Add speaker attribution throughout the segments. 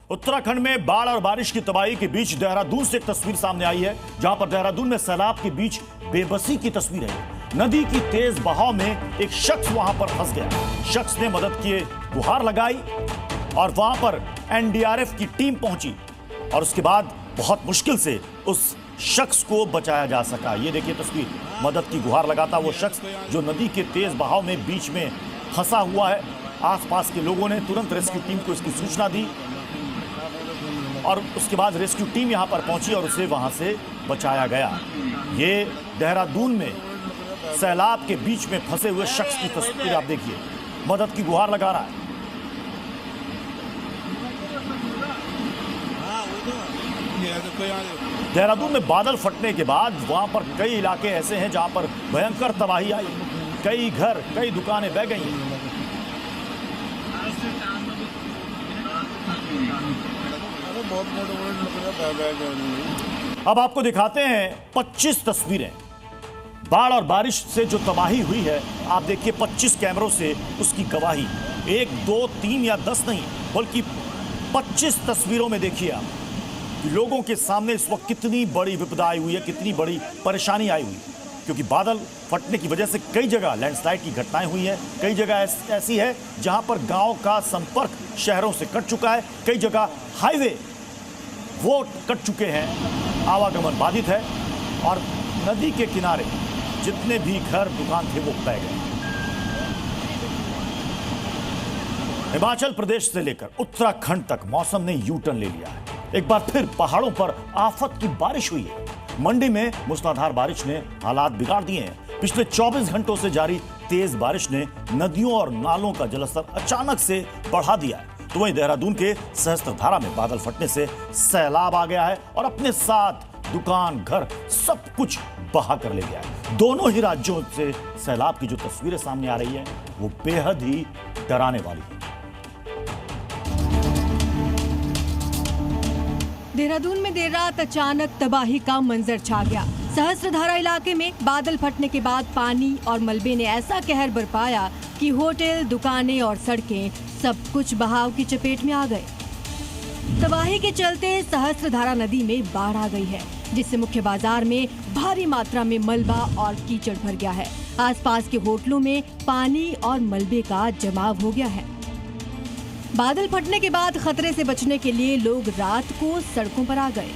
Speaker 1: उत्तराखंड में बाढ़ और बारिश की तबाही के बीच देहरादून से एक तस्वीर सामने आई है, जहां पर देहरादून में सैलाब के बीच बेबसी की तस्वीर है। नदी की तेज बहाव में एक शख्स वहां पर फंस गया। शख्स ने मदद की गुहार लगाई और वहां पर एनडीआरएफ की टीम पहुंची और उसके बाद बहुत मुश्किल से उस शख्स को बचाया जा सका। ये देखिए तस्वीर, मदद की गुहार लगाता वो शख्स जो नदी के तेज बहाव में बीच में फंसा हुआ है। आसपास के लोगों ने तुरंत रेस्क्यू टीम को इसकी सूचना दी और उसके बाद रेस्क्यू टीम यहां पर पहुंची और उसे वहां से बचाया गया। ये देहरादून में सैलाब के बीच में फंसे हुए शख्स की तस्वीर आप देखिए, मदद की गुहार लगा रहा है। देहरादून में बादल फटने के बाद वहां पर कई इलाके ऐसे हैं जहां पर भयंकर तबाही आई। कई घर, कई दुकानें बह गई। अब आपको दिखाते हैं 25 तस्वीरें। बाढ़ और बारिश से जो तबाही हुई है, आप देखिए 25 कैमरों से उसकी गवाही। 1, 2, 3 या 10 नहीं, बल्कि 25 तस्वीरों में देखिए आप लोगों के सामने इस वक्त कितनी बड़ी विपदा आई हुई है, कितनी बड़ी परेशानी आई हुई है। क्योंकि बादल फटने की वजह से कई जगह लैंडस्लाइड की घटनाएं हुई हैं। कई जगह ऐसी है जहां पर गांव का संपर्क शहरों से कट चुका है। कई जगह हाईवे वो कट चुके हैं, आवागमन बाधित है और नदी के किनारे जितने भी घर दुकान थे वो बह गए। हिमाचल प्रदेश से लेकर उत्तराखंड तक मौसम ने यू टर्न ले लिया है। एक बार फिर पहाड़ों पर आफत की बारिश हुई है। मंडी में मूसलाधार बारिश ने हालात बिगाड़ दिए हैं। पिछले 24 घंटों से जारी तेज बारिश ने नदियों और नालों का जलस्तर अचानक से बढ़ा दिया है। तो वहीं देहरादून के सहस्त्रधारा में बादल फटने से सैलाब आ गया है और अपने साथ दुकान, घर, सब कुछ बहा कर ले गया है। दोनों ही राज्यों से सैलाब की जो तस्वीरें सामने आ रही है वो बेहद ही डराने वाली है।
Speaker 2: देहरादून में देर रात अचानक तबाही का मंजर छा गया। सहस्त्रधारा इलाके में बादल फटने के बाद पानी और मलबे ने ऐसा कहर बरपाया कि होटल, दुकानें और सड़कें सब कुछ बहाव की चपेट में आ गए। तबाही के चलते सहस्त्रधारा नदी में बाढ़ आ गई है, जिससे मुख्य बाजार में भारी मात्रा में मलबा और कीचड़ भर गया है। आसपास के होटलों में पानी और मलबे का जमाव हो गया है। बादल फटने के बाद खतरे से बचने के लिए लोग रात को सड़कों पर आ गए।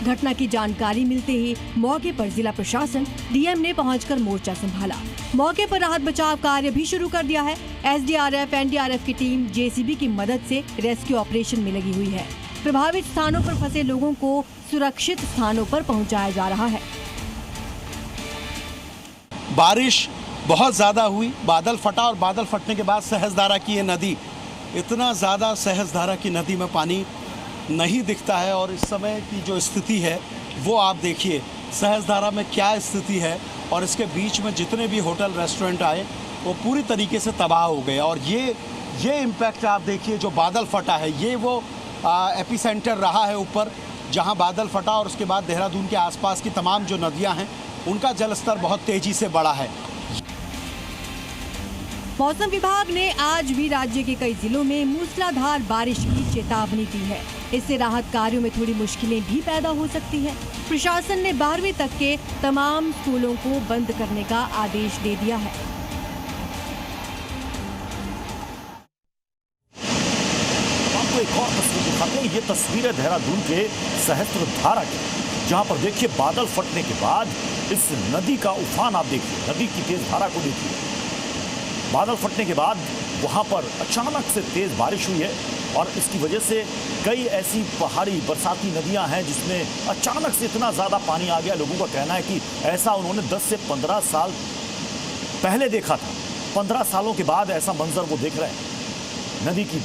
Speaker 2: घटना की जानकारी मिलते ही मौके पर जिला प्रशासन, डीएम ने पहुंचकर मोर्चा संभाला। मौके पर राहत बचाव कार्य भी शुरू कर दिया है। एसडीआरएफ, एनडीआरएफ की टीम जेसीबी की मदद से रेस्क्यू ऑपरेशन में लगी हुई है। प्रभावित स्थानों पर फंसे लोगों को सुरक्षित स्थानों पर पहुंचाया जा रहा है।
Speaker 3: बारिश बहुत ज्यादा हुई, बादल फटा और बादल फटने के बाद सहस्त्रधारा की ये नदी, इतना ज़्यादा सहस्त्रधारा की नदी में पानी नहीं दिखता है। और इस समय की जो स्थिति है वो आप देखिए, सहस्त्रधारा में क्या स्थिति है और इसके बीच में जितने भी होटल, रेस्टोरेंट आए वो पूरी तरीके से तबाह हो गए। और ये इम्पैक्ट आप देखिए, जो बादल फटा है ये वो एपिसेंटर रहा है ऊपर, जहां बादल फटा और उसके बाद देहरादून के आसपास की तमाम जो नदियां हैं उनका जलस्तर बहुत तेज़ी से बढ़ा है।
Speaker 2: मौसम विभाग ने आज भी राज्य के कई जिलों में मूसलाधार बारिश की चेतावनी दी है। इससे राहत कार्यों में थोड़ी मुश्किलें भी पैदा हो सकती हैं। प्रशासन ने 12वीं तक के तमाम स्कूलों को बंद करने का आदेश दे दिया है।
Speaker 1: आपको एक और तस्वीर दिखाते हैं। ये तस्वीर है देहरादून के सहस्त्रधारा की, जहां पर देखिए बादल फटने के बाद इस नदी का उफान आप देखिए, नदी की तेज धारा को देखिए। बादल फटने के बाद वहां पर अचानक से तेज बारिश हुई है और इसकी वजह से कई ऐसी पहाड़ी बरसाती नदियां हैं जिसमें अचानक से इतना ज़्यादा पानी आ गया। लोगों का कहना है कि ऐसा उन्होंने 10 से 15 साल पहले देखा था। 15 सालों के बाद ऐसा मंजर वो देख रहे हैं। नदी की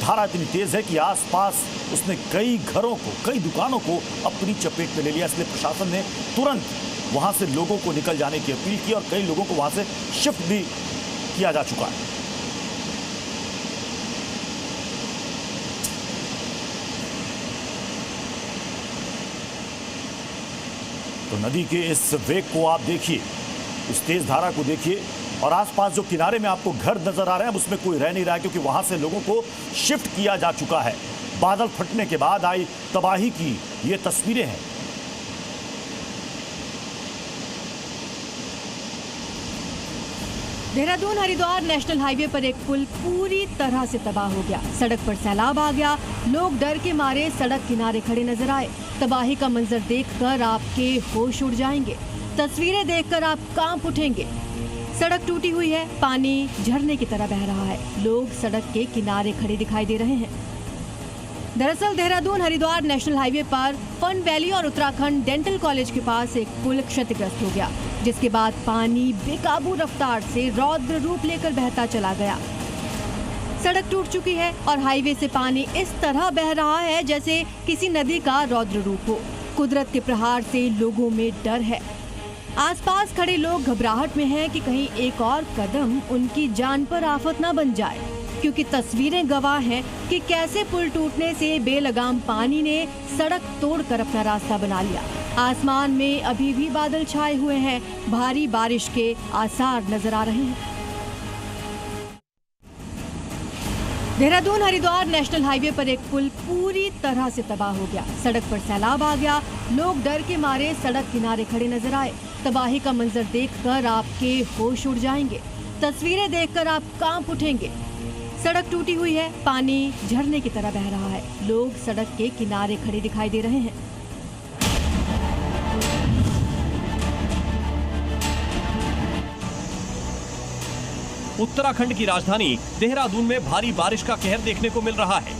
Speaker 1: धारा इतनी तेज़ है कि आसपास उसने कई घरों को, कई दुकानों को अपनी चपेट में ले लिया। इसलिए प्रशासन ने तुरंत वहाँ से लोगों को निकल जाने की अपील की और कई लोगों को वहाँ से शिफ्ट भी किया जा चुका है। तो नदी के इस वेग को आप देखिए, इस तेज धारा को देखिए और आसपास जो किनारे में आपको घर नजर आ रहे हैं उसमें कोई रह नहीं रहा है, क्योंकि वहां से लोगों को शिफ्ट किया जा चुका है। बादल फटने के बाद आई तबाही की ये तस्वीरें हैं।
Speaker 2: देहरादून हरिद्वार नेशनल हाईवे पर एक पुल पूरी तरह से तबाह हो गया। सड़क पर सैलाब आ गया। लोग डर के मारे सड़क किनारे खड़े नजर आए। तबाही का मंजर देखकर आपके होश उड़ जाएंगे। तस्वीरें देखकर आप कांप उठेंगे। सड़क टूटी हुई है, पानी झरने की तरह बह रहा है। लोग सड़क के किनारे खड़े दिखाई दे रहे हैं। दरअसल देहरादून हरिद्वार नेशनल हाईवे पर फन वैली और उत्तराखंड डेंटल कॉलेज के पास एक पुल क्षतिग्रस्त हो गया, जिसके बाद पानी बेकाबू रफ्तार से रौद्र रूप लेकर बहता चला गया। सड़क टूट चुकी है और हाईवे से पानी इस तरह बह रहा है जैसे किसी नदी का रौद्र रूप हो। कुदरत के प्रहार से लोगों में डर है। आसपास खड़े लोग घबराहट में हैं कि कहीं एक और कदम उनकी जान पर आफत न बन जाए, क्योंकि तस्वीरें गवाह हैं कि कैसे पुल टूटने से बेलगाम पानी ने सड़क तोड़कर अपना रास्ता बना लिया। आसमान में अभी भी बादल छाए हुए हैं। भारी बारिश के आसार नजर आ रहे हैं। देहरादून हरिद्वार नेशनल हाईवे पर एक पुल पूरी तरह से तबाह हो गया। सड़क पर सैलाब आ गया। लोग डर के मारे सड़क किनारे खड़े नजर आए। तबाही का मंजर देखकर आपके होश उड़ जाएंगे। तस्वीरें देखकर आप कांप उठेंगे। सड़क टूटी हुई है, पानी झरने की तरह बह रहा है। लोग सड़क के किनारे खड़े दिखाई दे रहे हैं।
Speaker 4: उत्तराखंड की राजधानी देहरादून में भारी बारिश का कहर देखने को मिल रहा है।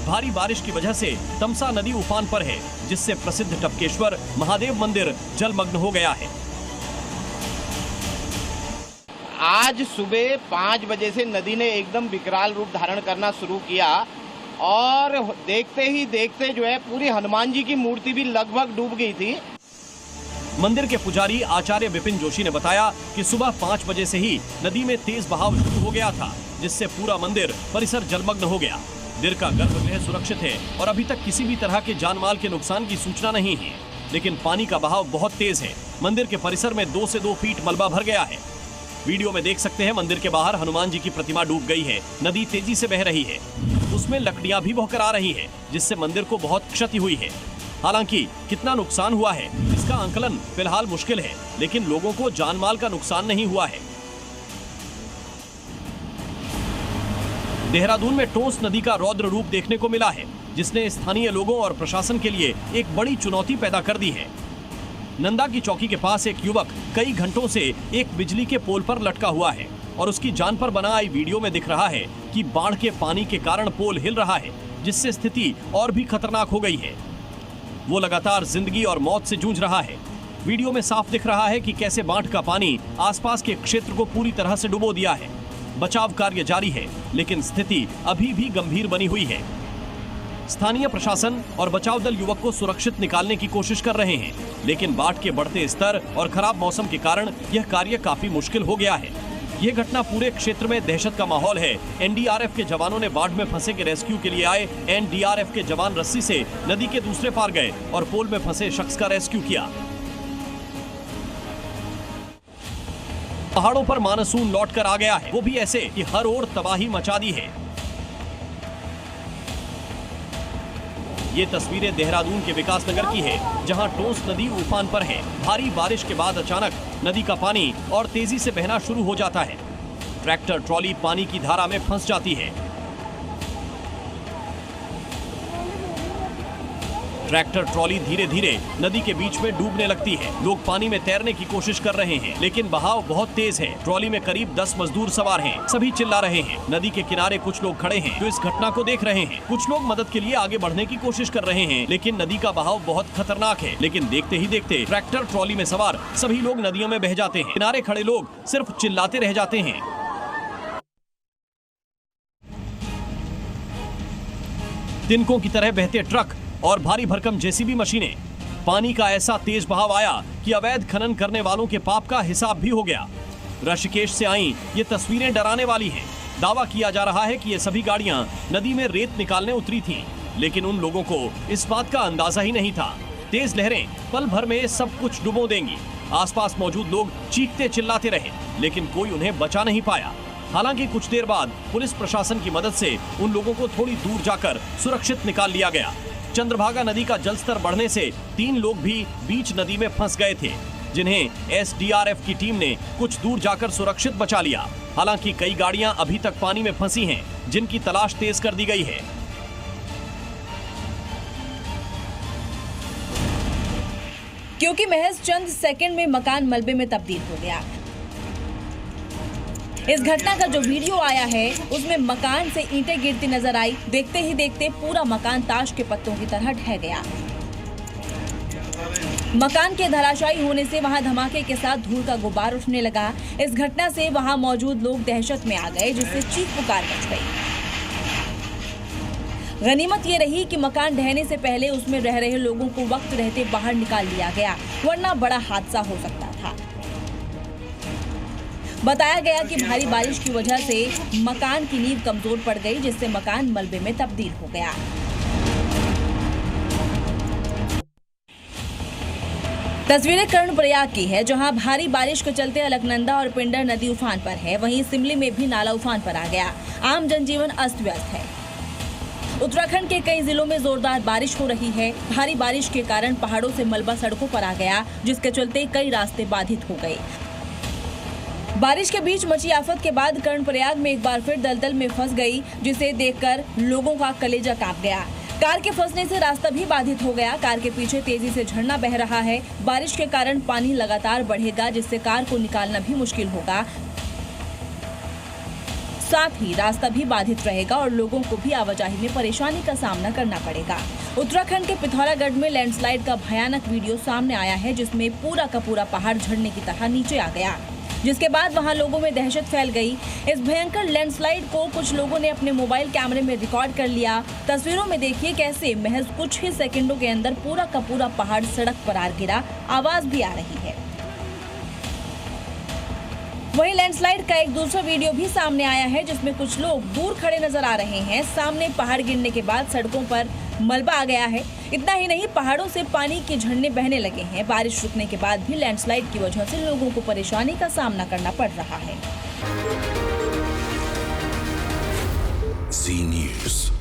Speaker 4: भारी बारिश की वजह से तमसा नदी उफान पर है, जिससे प्रसिद्ध टपकेश्वर महादेव मंदिर जलमग्न हो गया है।
Speaker 5: आज सुबह 5 बजे से नदी ने एकदम विकराल रूप धारण करना शुरू किया और देखते ही देखते जो है पूरी हनुमान जी की मूर्ति भी लगभग डूब गई थी।
Speaker 4: मंदिर के पुजारी आचार्य विपिन जोशी ने बताया कि सुबह 5 बजे से ही नदी में तेज बहाव शुरू हो गया था, जिससे पूरा मंदिर परिसर जलमग्न हो गया। मंदिर का गर्भगृह सुरक्षित है और अभी तक किसी भी तरह के जानमाल के नुकसान की सूचना नहीं है, लेकिन पानी का बहाव बहुत तेज है। मंदिर के परिसर में 2 से 2 फीट मलबा भर गया है। वीडियो में देख सकते हैं मंदिर के बाहर हनुमान जी की प्रतिमा डूब गई है। नदी तेजी से बह रही है, उसमें लकड़ियां भी बहकर आ रही है, जिससे मंदिर को बहुत क्षति हुई है। हालांकि कितना नुकसान हुआ है इसका आंकलन फिलहाल मुश्किल है, लेकिन लोगों को जानमाल का नुकसान नहीं हुआ है। देहरादून में टोंस नदी का रौद्र रूप देखने को मिला है, जिसने स्थानीय लोगों और प्रशासन के लिए एक बड़ी चुनौती पैदा कर दी है। नंदा की चौकी के पास एक युवक कई घंटों से एक बिजली के पोल पर लटका हुआ है और उसकी जान पर बना आई वीडियो में दिख रहा है कि बाढ़ के पानी के कारण पोल हिल रहा है, जिससे स्थिति और भी खतरनाक हो गई है। वो लगातार जिंदगी और मौत से जूझ रहा है। वीडियो में साफ दिख रहा है कि कैसे बाढ़ का पानी आसपास के क्षेत्र को पूरी तरह से डुबो दिया है। बचाव कार्य जारी है, लेकिन स्थिति अभी भी गंभीर बनी हुई है। स्थानीय प्रशासन और बचाव दल युवक को सुरक्षित निकालने की कोशिश कर रहे हैं, लेकिन बाढ़ के बढ़ते स्तर और खराब मौसम के कारण यह कार्य काफी मुश्किल हो गया है। यह घटना पूरे क्षेत्र में दहशत का माहौल है। एनडीआरएफ के जवानों ने बाढ़ में फंसे के रेस्क्यू के लिए आए। एनडीआरएफ के जवान रस्सी से नदी के दूसरे पार गए और पोल में फंसे शख्स का रेस्क्यू किया। पहाड़ों पर मानसून लौटकर आ गया है, वो भी ऐसे कि हर ओर तबाही मचा दी है। ये तस्वीरें देहरादून के विकास नगर की है, जहां टोंस नदी उफान पर है। भारी बारिश के बाद अचानक नदी का पानी और तेजी से बहना शुरू हो जाता है। ट्रैक्टर ट्रॉली पानी की धारा में फंस जाती है। ट्रैक्टर ट्रॉली धीरे धीरे नदी के बीच में डूबने लगती है। लोग पानी में तैरने की कोशिश कर रहे हैं, लेकिन बहाव बहुत तेज है। ट्रॉली में करीब 10 मजदूर सवार हैं। सभी चिल्ला रहे हैं। नदी के किनारे कुछ लोग खड़े हैं जो इस घटना को देख रहे हैं। कुछ लोग मदद के लिए आगे बढ़ने की कोशिश कर रहे हैं, लेकिन नदी का बहाव बहुत खतरनाक है। लेकिन देखते ही देखते ट्रैक्टर ट्रॉली में सवार सभी लोग नदियों में बह जाते हैं। किनारे खड़े लोग सिर्फ चिल्लाते रह जाते हैं। तिनकों की तरह बहते ट्रक और भारी भरकम जेसीबी मशीनें। पानी का ऐसा तेज बहाव आया कि अवैध खनन करने वालों के पाप का हिसाब भी हो गया। ऋषिकेश से आई ये तस्वीरें डराने वाली हैं। दावा किया जा रहा है कि ये सभी गाड़ियां नदी में रेत निकालने उतरी थीं, लेकिन उन लोगों को इस बात का अंदाजा ही नहीं था। तेज लहरें पल भर में सब कुछ डुबो देंगी। आसपास मौजूद लोग चीखते चिल्लाते रहे, लेकिन कोई उन्हें बचा नहीं पाया। हालांकि कुछ देर बाद पुलिस प्रशासन की मदद से उन लोगों को थोड़ी दूर जाकर सुरक्षित निकाल लिया गया। चंद्रभागा नदी का जलस्तर बढ़ने से 3 लोग भी बीच नदी में फंस गए थे, जिन्हें एसडीआरएफ की टीम ने कुछ दूर जाकर सुरक्षित बचा लिया। हालांकि कई गाड़ियां अभी तक पानी में फंसी हैं, जिनकी तलाश तेज कर दी गई है।
Speaker 6: क्योंकि महज चंद सेकंड में मकान मलबे में तब्दील हो गया। इस घटना का जो वीडियो आया है उसमें मकान से ईंटें गिरती नजर आई। देखते ही देखते पूरा मकान ताश के पत्तों की तरह ढह गया। मकान के धराशायी होने से वहां धमाके के साथ धूल का गुबार उठने लगा। इस घटना से वहां मौजूद लोग दहशत में आ गए, जिससे चीख पुकार मच गई। गनीमत ये रही कि मकान ढहने से पहले उसमें रह रहे लोगों को वक्त रहते बाहर निकाल लिया गया, वरना बड़ा हादसा हो सकता था। बताया गया कि भारी बारिश की वजह से मकान की नींव कमजोर पड़ गई, जिससे मकान मलबे में तब्दील हो गया। तस्वीरें कर्णप्रयाग की है, जहां भारी बारिश के चलते अलकनंदा और पिंडर नदी उफान पर है। वहीं सिमली में भी नाला उफान पर आ गया। आम जनजीवन अस्त व्यस्त है। उत्तराखंड के कई जिलों में जोरदार बारिश हो रही है। भारी बारिश के कारण पहाड़ों से मलबा सड़कों पर आ गया, जिसके चलते कई रास्ते बाधित हो गए। बारिश के बीच मची आफत के बाद कर्णप्रयाग में एक बार फिर दलदल में फंस गई, जिसे देखकर लोगों का कलेजा कांप गया। कार के फंसने से रास्ता भी बाधित हो गया। कार के पीछे तेजी से झरना बह रहा है। बारिश के कारण पानी लगातार बढ़ेगा, जिससे कार को निकालना भी मुश्किल होगा। साथ ही रास्ता भी बाधित रहेगा और लोगों को भी आवाजाही में परेशानी का सामना करना पड़ेगा। उत्तराखंड के पिथौरागढ़ में लैंडस्लाइड का भयानक वीडियो सामने आया है, जिसमें पूरा का पूरा पहाड़ झरने की तरह नीचे आ गया, जिसके बाद वहां लोगों में दहशत फैल गई। इस भयंकर लैंडस्लाइड को कुछ लोगों ने अपने मोबाइल कैमरे में रिकॉर्ड कर लिया। तस्वीरों में देखिए कैसे महज कुछ ही सेकंडों के अंदर पूरा का पूरा पहाड़ सड़क पर आ गिरा। आवाज भी आ रही है। वहीं लैंडस्लाइड का एक दूसरा वीडियो भी सामने आया है, जिसमें कुछ लोग दूर खड़े नजर आ रहे हैं। सामने पहाड़ गिरने के बाद सड़कों पर मलबा आ गया है। इतना ही नहीं, पहाड़ों से पानी के झरने बहने लगे हैं। बारिश रुकने के बाद भी लैंडस्लाइड की वजह से लोगों को परेशानी का सामना करना पड़ रहा है।
Speaker 7: Zee News.